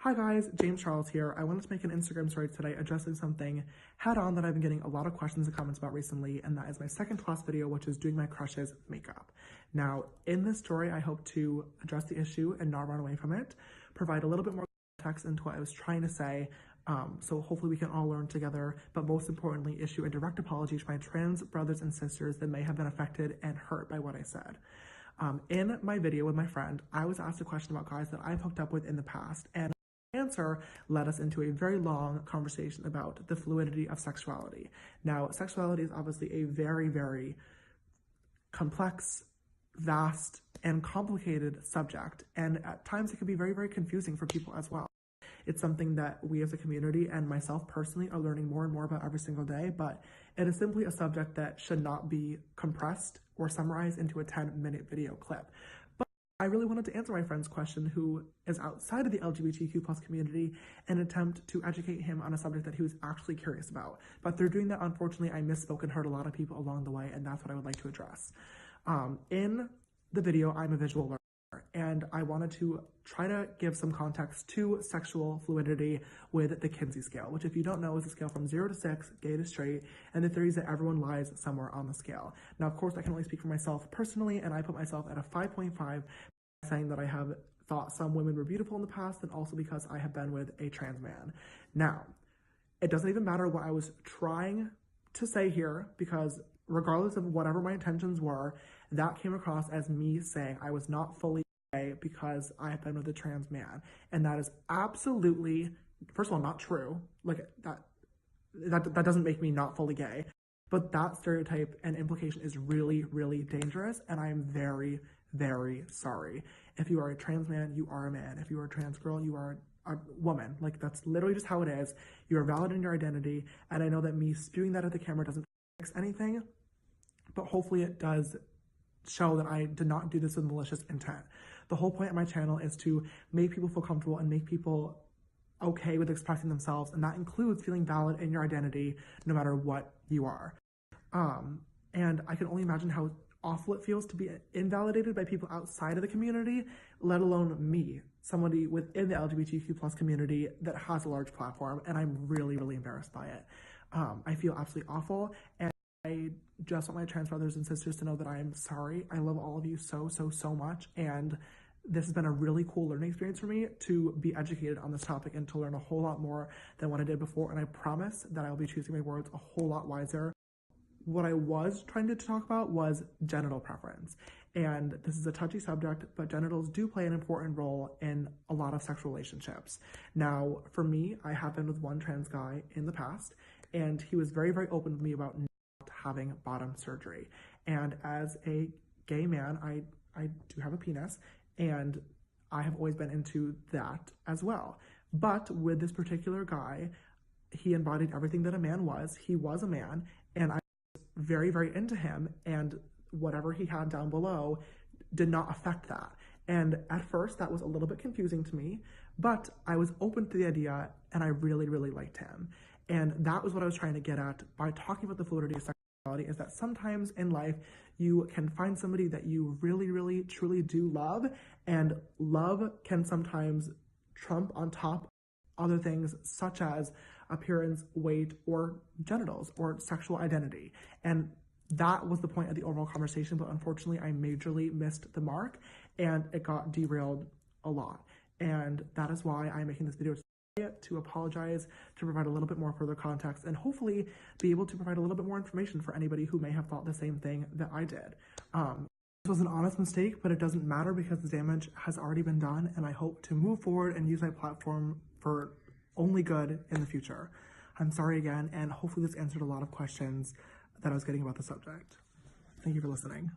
Hi guys, James Charles here. I wanted to make an Instagram story today addressing something head on that I've been getting a lot of questions and comments about recently, and that is my second to last video, which is doing my crush's makeup. Now, in this story, I hope to address the issue and not run away from it, provide a little bit more context into what I was trying to say, so hopefully we can all learn together, but most importantly, issue a direct apology to my trans brothers and sisters that may have been affected and hurt by what I said. In my video with my friend, I was asked a question about guys that I've hooked up with in the past, and answer led us into a very long conversation about the fluidity of sexuality. Now, sexuality is obviously a very, very complex, vast, and complicated subject, and at times it can be very, very confusing for people as well. It's something that we as a community and myself personally are learning more and more about every single day, but it is simply a subject that should not be compressed or summarized into a 10-minute video clip. I really wanted to answer my friend's question, who is outside of the LGBTQ+ community, and attempt to educate him on a subject that he was actually curious about. But through doing that, unfortunately, I misspoke and hurt a lot of people along the way, and that's what I would like to address. In the video, I'm a visual learner, and I wanted to try to give some context to sexual fluidity with the Kinsey scale, which, if you don't know, is a scale from 0 to 6, gay to straight, and the theory is that everyone lies somewhere on the scale. Now, of course, I can only speak for myself personally, and I put myself at a 5.5, saying that I have thought some women were beautiful in the past, and also because I have been with a trans man. Now, it doesn't even matter what I was trying to say here, because regardless of whatever my intentions were, that came across as me saying I was not fully gay because I have been with a trans man. And that is absolutely, first of all, not true. Like, that doesn't make me not fully gay. But that stereotype and implication is really, really dangerous, and I am very, very sorry. If you are a trans man, you are a man. If you are a trans girl, you are a woman. Like, that's literally just how it is. You are valid in your identity, and I know that me spewing that at the camera doesn't fix anything, but hopefully it does show that I did not do this with malicious intent. The whole point of my channel is to make people feel comfortable and make people okay with expressing themselves, and that includes feeling valid in your identity no matter what you are. And I can only imagine how awful it feels to be invalidated by people outside of the community, let alone me, somebody within the LGBTQ+ community that has a large platform, and I'm really, really embarrassed by it. I feel absolutely awful, and I just want my trans brothers and sisters to know that I am sorry. I love all of you so, so, so much, and this has been a really cool learning experience for me to be educated on this topic and to learn a whole lot more than what I did before, and I promise that I will be choosing my words a whole lot wiser. What I was trying to talk about was genital preference. And this is a touchy subject, but genitals do play an important role in a lot of sexual relationships. Now, for me, I have been with one trans guy in the past, and he was very, very open with me about not having bottom surgery. And as a gay man, I do have a penis, and I have always been into that as well. But with this particular guy, he embodied everything that a man was. He was a man, and I very, very into him, and whatever he had down below did not affect that. And at first that was a little bit confusing to me, but I was open to the idea, and I really, really liked him. And that was what I was trying to get at by talking about the fluidity of sexuality, is that sometimes in life you can find somebody that you really, really, truly do love, and love can sometimes trump on top other things such as appearance, weight, or genitals, or sexual identity. And that was the point of the overall conversation, but unfortunately I majorly missed the mark, and it got derailed a lot. And that is why I'm making this video to apologize, to provide a little bit more further context, and hopefully be able to provide a little bit more information for anybody who may have thought the same thing that I did. This was an honest mistake, but it doesn't matter because the damage has already been done, and I hope to move forward and use my platform for only good in the future. I'm sorry again, and hopefully this answered a lot of questions that I was getting about the subject. Thank you for listening.